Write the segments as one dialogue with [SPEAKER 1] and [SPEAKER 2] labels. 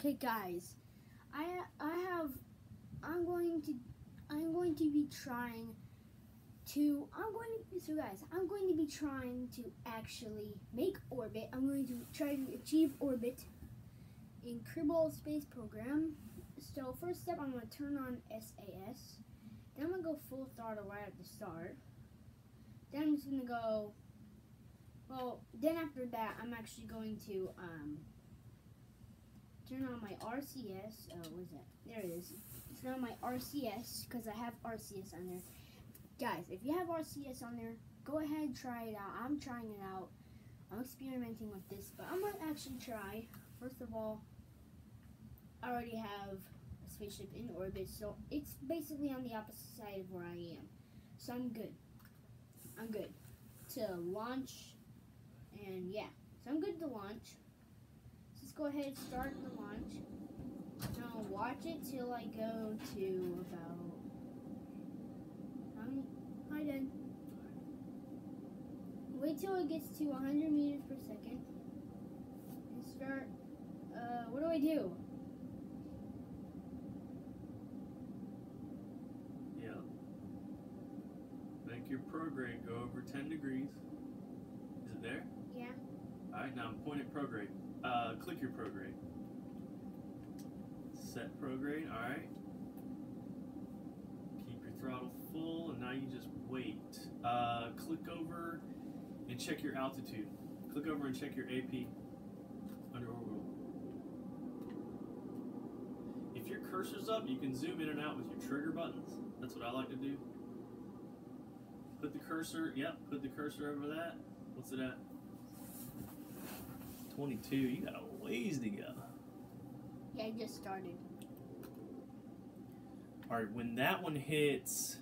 [SPEAKER 1] Okay, guys, I'm going to be trying to I'm going to be trying to actually make orbit. I'm going to try to achieve orbit in Kerbal Space Program. So first step, I'm going to turn on SAS. Then I'm going to go full throttle right at the start. Then I'm just going to go, then after that, I'm actually going to turn on my RCS. Oh, what is that? There it is. Turn on my RCS, because I have RCS on there. Guys, if you have RCS on there, go ahead and try it out. I'm trying it out. I'm experimenting with this, but I'm going to actually try. First of all, I already have a spaceship in orbit, so it's basically on the opposite side of where I am. So I'm good. I'm good to launch, and yeah. So I'm good to launch. Let's go ahead and start the launch. Now watch it till I go to about, hi Dad. Wait till it gets to 100 meters per second. And start, what do I do?
[SPEAKER 2] Yeah. Make your prograde go over 10 degrees. Is it there?
[SPEAKER 1] Yeah.
[SPEAKER 2] Alright, now point at prograde. Click your prograde. Set prograde, alright. Keep your throttle full, and now you just wait. Click over and check your altitude. Click over and check your AP under orbital. If your cursor's up, you can zoom in and out with your trigger buttons. That's what I like to do. Put the cursor, put the cursor over that. What's it at? 22, you got a ways to go.
[SPEAKER 1] Yeah, I just started.
[SPEAKER 2] Alright, when that one hits,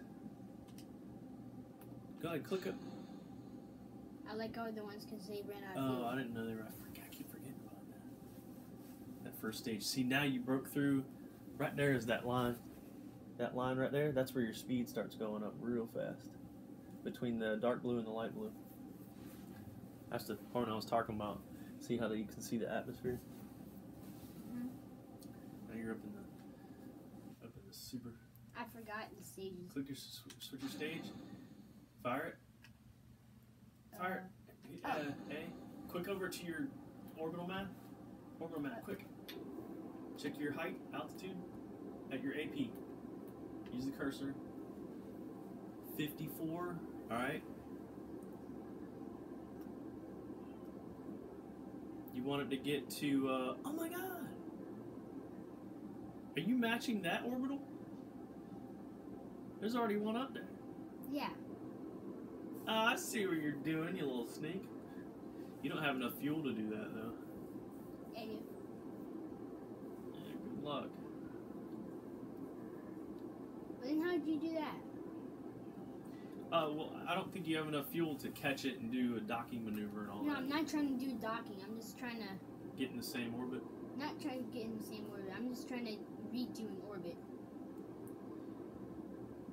[SPEAKER 2] go ahead, click up.
[SPEAKER 1] I like other ones because they ran out of
[SPEAKER 2] Oh,
[SPEAKER 1] fuel.
[SPEAKER 2] I didn't know they were. I keep forgetting about that. That first stage. See, now you broke through. Right there is that line. That line right there, that's where your speed starts going up real fast. Between the dark blue and the light blue. That's the point I was talking about. See how you can see the atmosphere?
[SPEAKER 1] Mm-hmm.
[SPEAKER 2] Now you're up in the super.
[SPEAKER 1] I forgot the stages.
[SPEAKER 2] Click your switch your stage. Fire it. Fire it. A. Quick over to your orbital map. Orbital map, quick. Check your height, altitude at your AP. Use the cursor. 54. Alright. You want it to get to, oh my god! Are you matching that orbital? There's already one up there.
[SPEAKER 1] Yeah.
[SPEAKER 2] Oh, I see what you're doing, you little sneak. You don't have enough fuel to do that, though.
[SPEAKER 1] I do.
[SPEAKER 2] Yeah, good luck.
[SPEAKER 1] Then how'd you do that?
[SPEAKER 2] Well, I don't think you have enough fuel to catch it and do a docking maneuver and all
[SPEAKER 1] No,
[SPEAKER 2] that.
[SPEAKER 1] I'm not trying to do docking. I'm just trying to...
[SPEAKER 2] Get in the same orbit?
[SPEAKER 1] Not trying to get in the same orbit. I'm just trying to redo an orbit.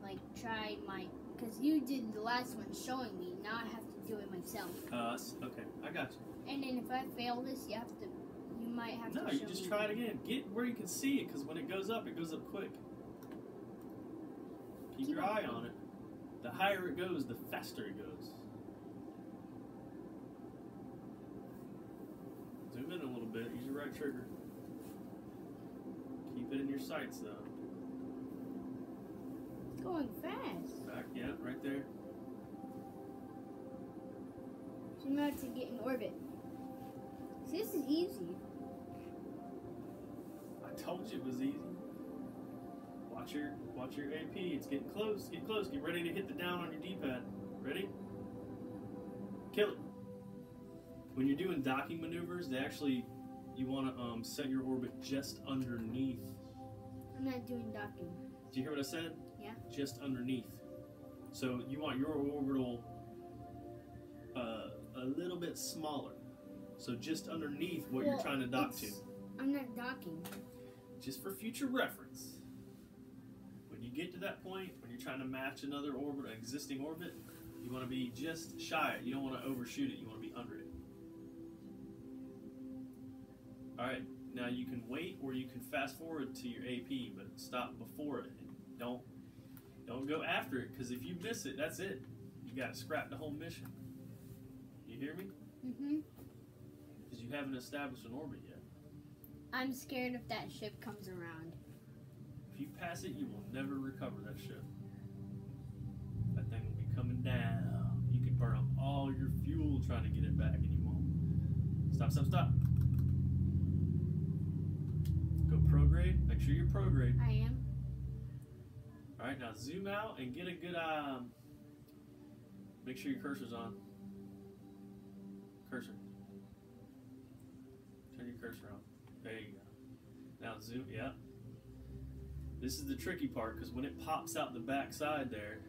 [SPEAKER 1] Like, try my... Because you did the last one showing me. Now I have to do it myself.
[SPEAKER 2] Okay, I got you.
[SPEAKER 1] And then if I fail this, you have to... You might have to
[SPEAKER 2] No,
[SPEAKER 1] show
[SPEAKER 2] you just
[SPEAKER 1] me
[SPEAKER 2] try it again. Get where you can see it, because when it goes up quick. Keep your eye on it. The higher it goes, the faster it goes. Zoom in a little bit. Use your right trigger. Keep it in your sights, though.
[SPEAKER 1] It's going fast.
[SPEAKER 2] Back, yeah, right there.
[SPEAKER 1] So I'm about to get in orbit. See, this is easy.
[SPEAKER 2] I told you it was easy. Watch your AP. It's getting close. Get close. Get ready to hit the down on your D-pad. Ready? Kill it. When you're doing docking maneuvers, you want to set your orbit just underneath.
[SPEAKER 1] I'm not doing docking.
[SPEAKER 2] Did you hear what I said?
[SPEAKER 1] Yeah.
[SPEAKER 2] Just underneath. So you want your orbital a little bit smaller. So just underneath what you're trying to dock to.
[SPEAKER 1] I'm not docking.
[SPEAKER 2] Just for future reference. When you get to that point, when you're trying to match another orbit, an existing orbit, you want to be just shy it. You don't want to overshoot it. You want to be under it. All right. Now you can wait or you can fast forward to your AP, but stop before it. Don't go after it, because if you miss it, that's it. You got to scrap the whole mission. You hear me?
[SPEAKER 1] Mm-hmm.
[SPEAKER 2] Because you haven't established an orbit yet.
[SPEAKER 1] I'm scared if that ship comes around.
[SPEAKER 2] If you pass it, you will never recover that ship. That thing will be coming down. You can burn up all your fuel trying to get it back, and you won't. Stop, stop, stop. Go prograde. Make sure you're prograde.
[SPEAKER 1] I am.
[SPEAKER 2] All right, now zoom out and get a good make sure your cursor's on. Cursor. Turn your cursor on. There you go. Now zoom. Yeah. This is the tricky part, because when it pops out the back side there.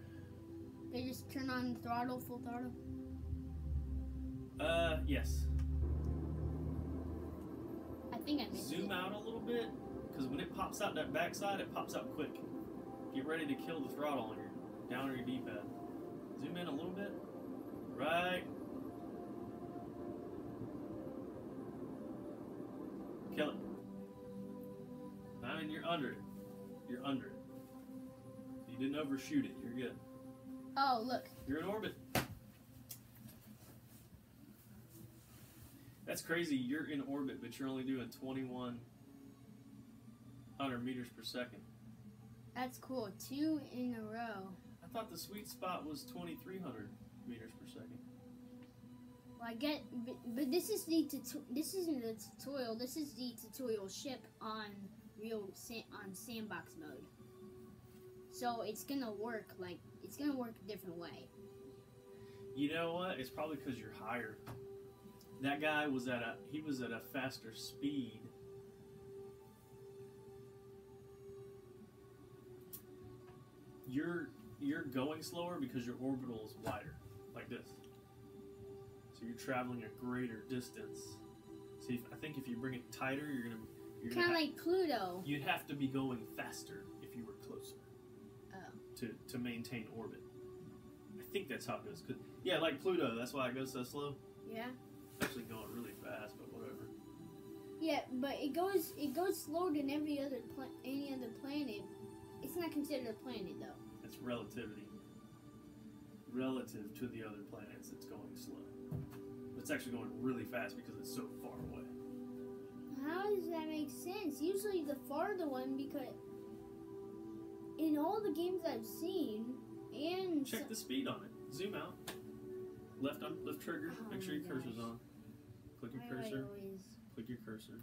[SPEAKER 1] They just turn on throttle, full throttle.
[SPEAKER 2] Yes.
[SPEAKER 1] I think I missed it.
[SPEAKER 2] Zoom out a little bit, because when it pops out that back side, it pops out quick. Get ready to kill the throttle on your down on your D-pad. Zoom in a little bit. Right. Kill it. I mean, you're under it. You're under it. You didn't overshoot it. You're good.
[SPEAKER 1] Oh, look.
[SPEAKER 2] You're in orbit. That's crazy. You're in orbit, but you're only doing 2,100 meters per second.
[SPEAKER 1] That's cool. 2 in a row.
[SPEAKER 2] I thought the sweet spot was 2,300 meters per second.
[SPEAKER 1] Well, I get, but this is the this isn't the tutorial. This is the tutorial ship on on sandbox mode. So it's gonna work a different way.
[SPEAKER 2] You know what? It's probably because you're higher. That guy was at a faster speed. You're going slower because your orbital is wider, like this. So you're traveling a greater distance. See, I think if you bring it tighter, you're gonna
[SPEAKER 1] kind of like Pluto.
[SPEAKER 2] You'd have to be going faster if you were closer.
[SPEAKER 1] Oh.
[SPEAKER 2] To maintain orbit. I think that's how it goes. Yeah, like Pluto. That's why it goes so slow.
[SPEAKER 1] Yeah.
[SPEAKER 2] It's actually going really fast, but whatever.
[SPEAKER 1] Yeah, but it goes slower than any other planet. It's not considered a planet though.
[SPEAKER 2] It's relativity. Relative to the other planets, it's going slow. It's actually going really fast because it's so far away.
[SPEAKER 1] How does that make sense? Usually the farther one, because in all the games I've seen, and
[SPEAKER 2] check the speed on it. Zoom out. Left trigger.
[SPEAKER 1] Oh
[SPEAKER 2] Make sure your cursor's on. Click your cursor.
[SPEAKER 1] Always...
[SPEAKER 2] Click your cursor.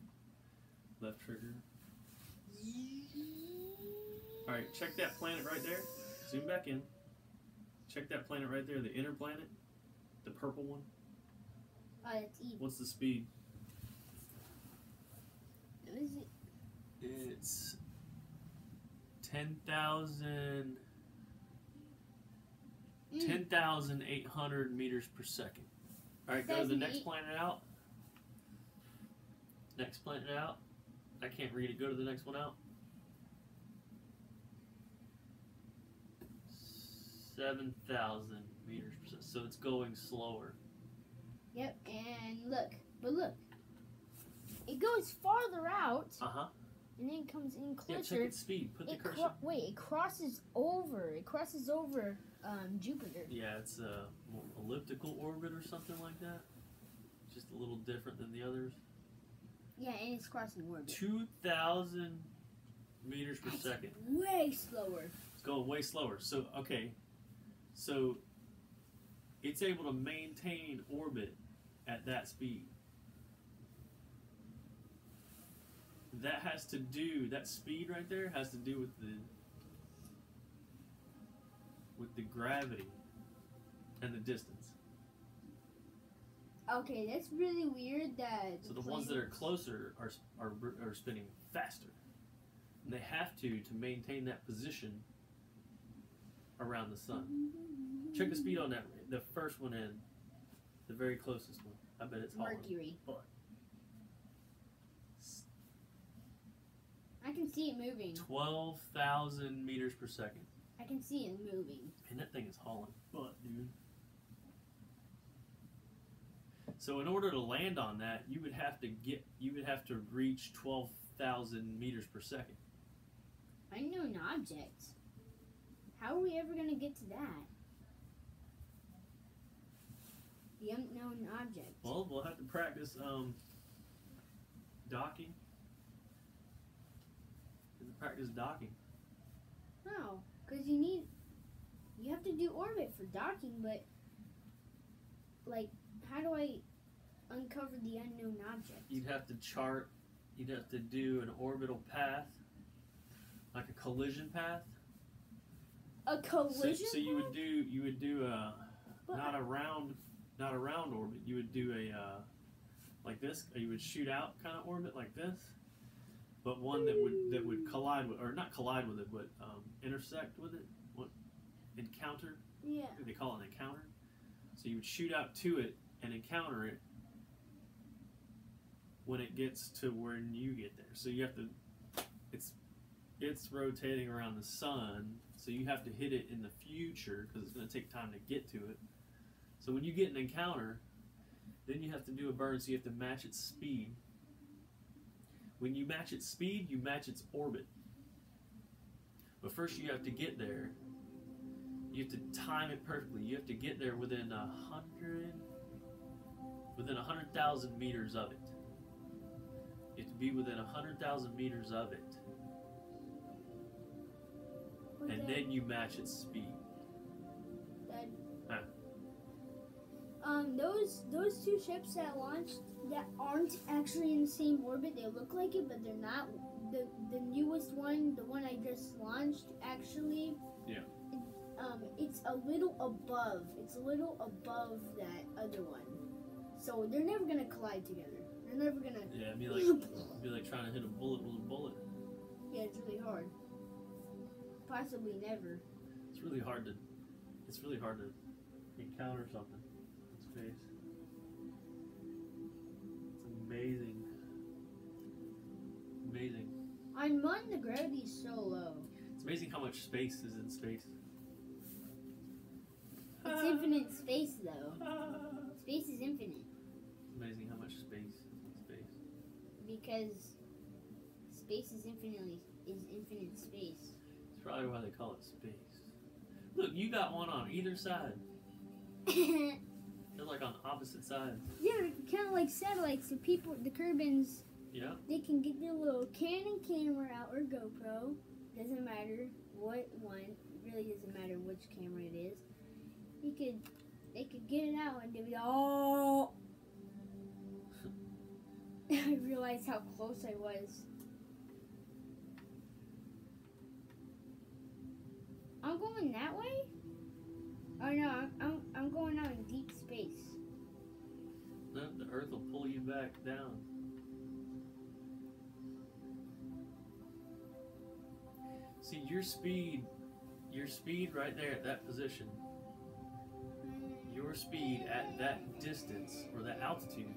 [SPEAKER 2] Left trigger. All right, check that planet right there. Zoom back in. Check that planet right there, the inner planet, the purple one.
[SPEAKER 1] Oh, that's Eve.
[SPEAKER 2] What's the speed?
[SPEAKER 1] What is it?
[SPEAKER 2] It's 10,800 meters per second. All right, go to the next planet out. Next planet out. I can't read it. Go to the next one out. 7,000 meters per second. So it's going slower.
[SPEAKER 1] Yep, and look. It goes farther out. And then comes in closer.
[SPEAKER 2] Yeah, check its speed. Put the cursor.
[SPEAKER 1] It crosses over. It crosses over Jupiter.
[SPEAKER 2] Yeah, it's a elliptical orbit or something like that. Just a little different than the others.
[SPEAKER 1] Yeah, and it's crossing orbit.
[SPEAKER 2] 2,000 meters per second.
[SPEAKER 1] Way slower.
[SPEAKER 2] It's going way slower. So, okay. So, it's able to maintain orbit at that speed. That speed right there has to do with the gravity and the distance.
[SPEAKER 1] Okay, that's really weird that...
[SPEAKER 2] So the ones that are closer are spinning faster. And they have to maintain that position around the sun. Check the speed on that. The first one in. The very closest one. I bet it's
[SPEAKER 1] Mercury.
[SPEAKER 2] But
[SPEAKER 1] I can see it moving.
[SPEAKER 2] 12,000 meters per second.
[SPEAKER 1] I can see it moving.
[SPEAKER 2] And that thing is hauling butt, dude. So in order to land on that, you would have to reach 12,000 meters per second.
[SPEAKER 1] Unknown objects. How are we ever gonna get to that? The unknown object.
[SPEAKER 2] Well, we'll have to practice docking. Practice docking.
[SPEAKER 1] No, because you have to do orbit for docking, but like, how do I uncover the unknown object?
[SPEAKER 2] You'd have to chart. You'd have to do an orbital path, like a collision path.
[SPEAKER 1] A collision.
[SPEAKER 2] So you would do a not a round orbit. You would do a like this. You would shoot out kind of orbit like this, but one that would collide with, or not collide with it, but intersect with it. What, encounter?
[SPEAKER 1] Yeah.
[SPEAKER 2] They call it an encounter. So you would shoot out to it and encounter it when it gets to where you get there. So you have to. It's rotating around the sun, so you have to hit it in the future because it's going to take time to get to it. So when you get an encounter, then you have to do a burn, so you have to match its speed. When you match its speed, you match its orbit. But first you have to get there. You have to time it perfectly. You have to get there within 100,000 meters of it. You have to be within 100,000 meters of it. And then you match its speed.
[SPEAKER 1] Those two ships that launched that aren't actually in the same orbit. They look like it, but they're not. The newest one, the one I just launched, actually.
[SPEAKER 2] Yeah.
[SPEAKER 1] It's a little above. It's a little above that other one. So they're never gonna collide together. They're never gonna.
[SPEAKER 2] Yeah, it'd be like trying to hit a bullet with a bullet.
[SPEAKER 1] Yeah, it's really hard. Possibly never.
[SPEAKER 2] It's really hard to encounter something in space. It's amazing. Amazing.
[SPEAKER 1] On Mun, the gravity is so low.
[SPEAKER 2] It's amazing how much space is in space.
[SPEAKER 1] It's infinite space, though. Space is infinite.
[SPEAKER 2] It's amazing how much space is in space.
[SPEAKER 1] Because space is infinite space.
[SPEAKER 2] That's probably why they call it space. Look, you got one on either side. They're like on opposite sides.
[SPEAKER 1] Yeah, kind of like satellites. So people, the Kerbins,
[SPEAKER 2] Yeah.
[SPEAKER 1] they can get their little Canon camera out, or GoPro. Doesn't matter what one. It really doesn't matter which camera it is. They could get it out and they'd be like, oh. I realized how close I was. I'm going that way? Oh no, I'm going out in deep space.
[SPEAKER 2] No, the Earth will pull you back down. See, your speed right there at that position, your speed at that distance or that altitude,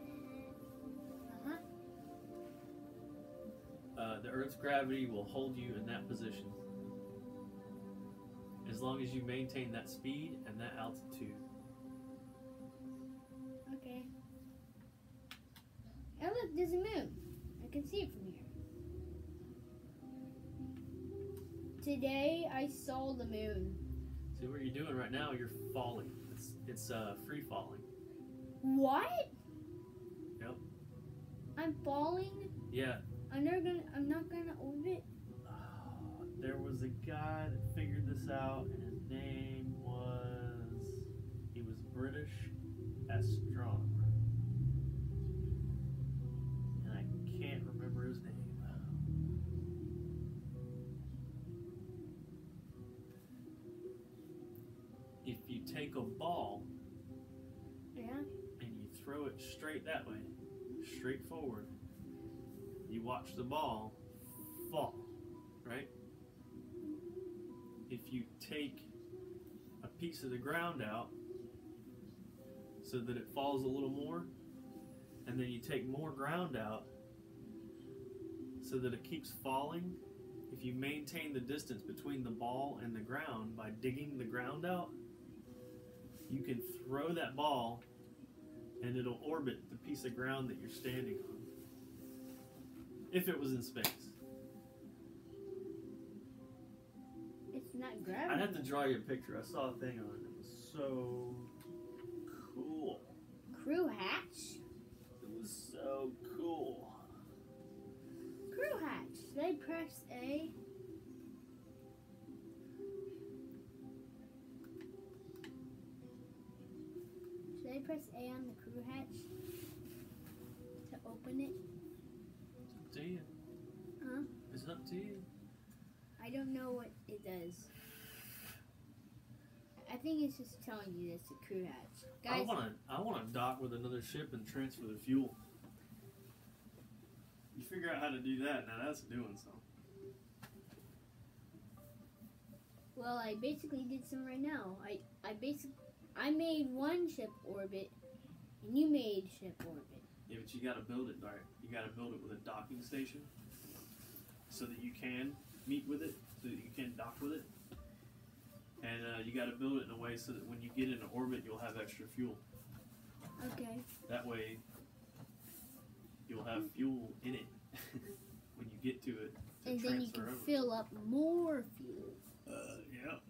[SPEAKER 2] the Earth's gravity will hold you in that position as long as you maintain that speed and that altitude.
[SPEAKER 1] Okay. Oh look, there's a moon. I can see it from here. Today I saw the moon.
[SPEAKER 2] See what you're doing right now? You're falling. It's free falling.
[SPEAKER 1] What?
[SPEAKER 2] Yep.
[SPEAKER 1] I'm falling?
[SPEAKER 2] Yeah.
[SPEAKER 1] I'm not gonna orbit.
[SPEAKER 2] There was a guy that figured this out, and his name he was British astronomer, and I can't remember his name. If you take a ball,
[SPEAKER 1] Yeah.
[SPEAKER 2] and you throw it straight that way, straight forward, you watch the ball fall, right? If you take a piece of the ground out so that it falls a little more, and then you take more ground out so that it keeps falling, if you maintain the distance between the ball and the ground by digging the ground out, you can throw that ball and it'll orbit the piece of ground that you're standing on. If it was in space.
[SPEAKER 1] It's not gravity.
[SPEAKER 2] I'd have to draw you a picture. I saw a thing on it. It was so cool.
[SPEAKER 1] Crew hatch?
[SPEAKER 2] It was so cool.
[SPEAKER 1] Crew hatch. Should I press A? Should I press A on the crew hatch to open it?
[SPEAKER 2] It's up to you.
[SPEAKER 1] Huh?
[SPEAKER 2] It's up to you.
[SPEAKER 1] I don't know what it does. I think it's just telling you it's a crew hatch. Guys,
[SPEAKER 2] I wanna dock with another ship and transfer the fuel. You figure out how to do that, now that's doing something.
[SPEAKER 1] well, I basically did some right now. I made one ship orbit, and you made ship orbit.
[SPEAKER 2] Yeah, but you gotta build it right. You gotta build it with a docking station so that you can meet with it, so that you can dock with it. And you gotta build it in a way so that when you get into orbit, you'll have extra fuel.
[SPEAKER 1] Okay.
[SPEAKER 2] That way, you'll have fuel in it when you get to it.
[SPEAKER 1] And then you can
[SPEAKER 2] over.
[SPEAKER 1] fill up more fuel.
[SPEAKER 2] Yep.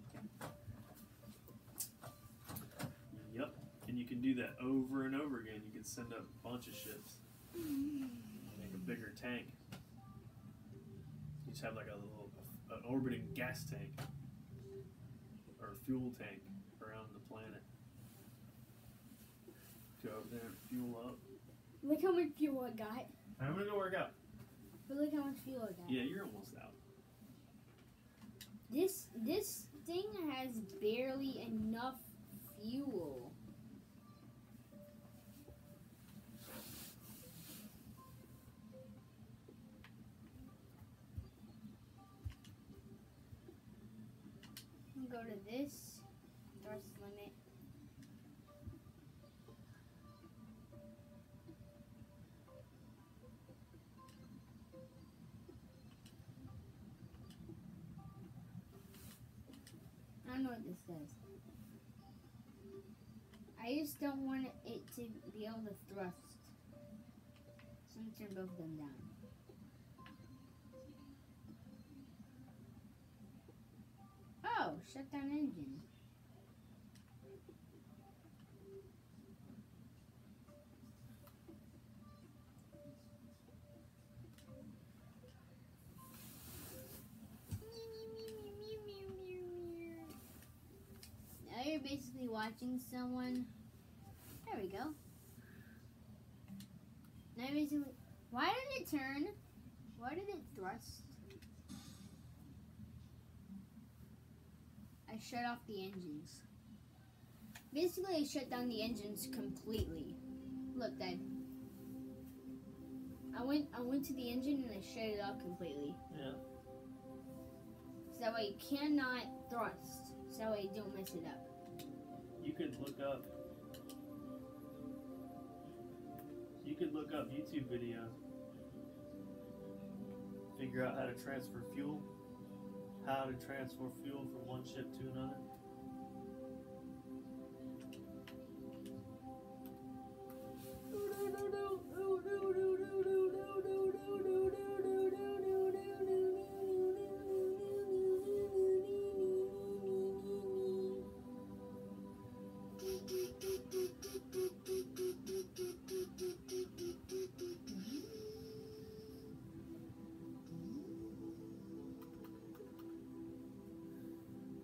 [SPEAKER 2] Yep. And you can do that over and over again. You can send up a bunch of ships. Make a bigger tank. You just have like an orbiting gas tank or fuel tank around the planet. Go over there and fuel up.
[SPEAKER 1] Look how much fuel I got.
[SPEAKER 2] I'm gonna go work out.
[SPEAKER 1] But look how much fuel I got.
[SPEAKER 2] Yeah, you're almost out.
[SPEAKER 1] This thing has barely enough fuel. Go to this thrust limit. I don't know what this does. I just don't want it to be able to thrust. So I'm gonna turn both of them down. Oh, shut down engine. Now you're basically watching someone. There we go. Now you're basically. Why did it turn? Why did it thrust? I shut off the engines. Basically, I shut down the engines completely. Look, Dad. I went to the engine and I shut it off completely.
[SPEAKER 2] Yeah.
[SPEAKER 1] So that way it cannot thrust. So that way I don't mess it up.
[SPEAKER 2] You could look up YouTube videos. Figure out how to transfer fuel. How to transfer fuel from one ship to another.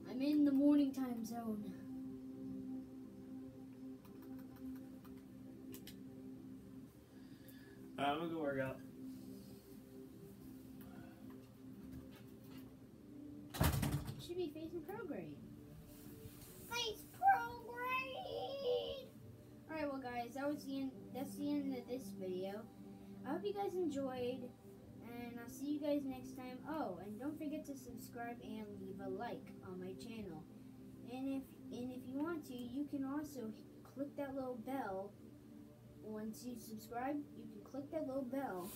[SPEAKER 1] I'm in the morning time zone.
[SPEAKER 2] I'm gonna go work out.
[SPEAKER 1] Should be facing prograde. Face prograde! Alright, well guys, that's the end of this video. I hope you guys enjoyed, and I'll see you guys next time. Oh, and don't forget to subscribe and leave a like on my channel. And if you want to, you can also click that little bell. Once you subscribe, you can click that little bell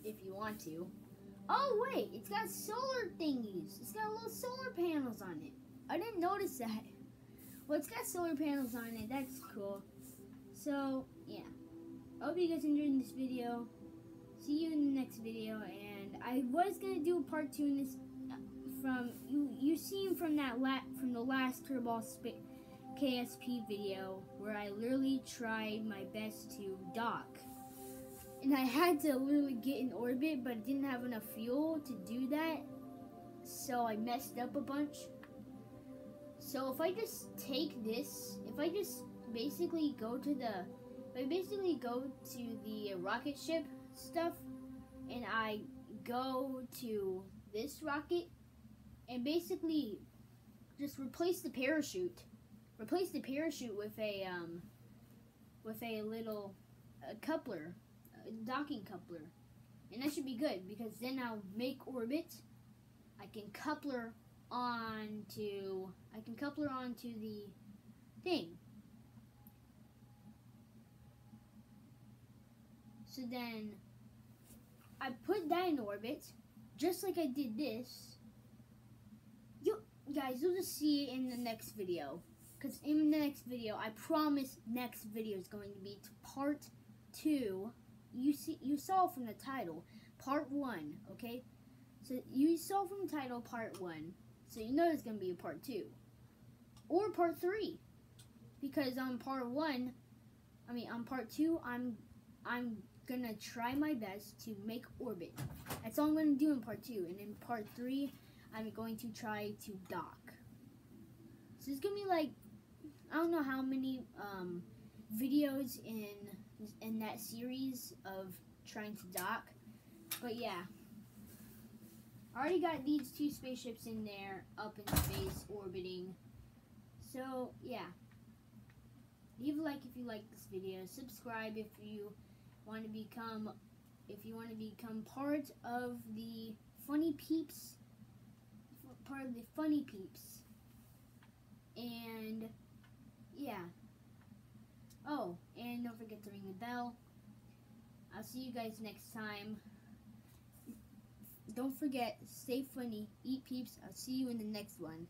[SPEAKER 1] if you want to. Oh wait, it's got solar thingies. It's got little solar panels on it. I didn't notice that. Well, it's got solar panels on it. That's cool. So, yeah. I hope you guys enjoyed this video. See you in the next video. And I was going to do a part 2 in this from you seen from the last Turbo KSP video where I literally tried my best to dock. And I had to literally get in orbit, but I didn't have enough fuel to do that. So I messed up a bunch. So if I just take this, if I just basically go to the rocket ship stuff, and I go to this rocket, and basically just replace the parachute with a little coupler, a docking coupler, and that should be good because then I'll make orbit. I can coupler onto the thing. So then I put that in orbit, just like I did this. You guys, you'll just see it in the next video. Because in the next video, I promise next video is going to be part 2. You saw from the title, part 1, okay? So you saw from the title part 1, so you know there's going to be a part 2. Or part 3. Because on part 2, I'm going to try my best to make orbit. That's all I'm going to do in part 2. And in part 3, I'm going to try to dock. So it's going to be like, I don't know how many videos in that series of trying to dock. But yeah. I already got these 2 spaceships in there, up in space, orbiting. So, yeah. Leave a like if you like this video. Subscribe if you want to become part of the Funny Peeps. And yeah. Oh, and don't forget to ring the bell. I'll see you guys next time. Don't forget, stay funny, eat peeps. I'll see you in the next one.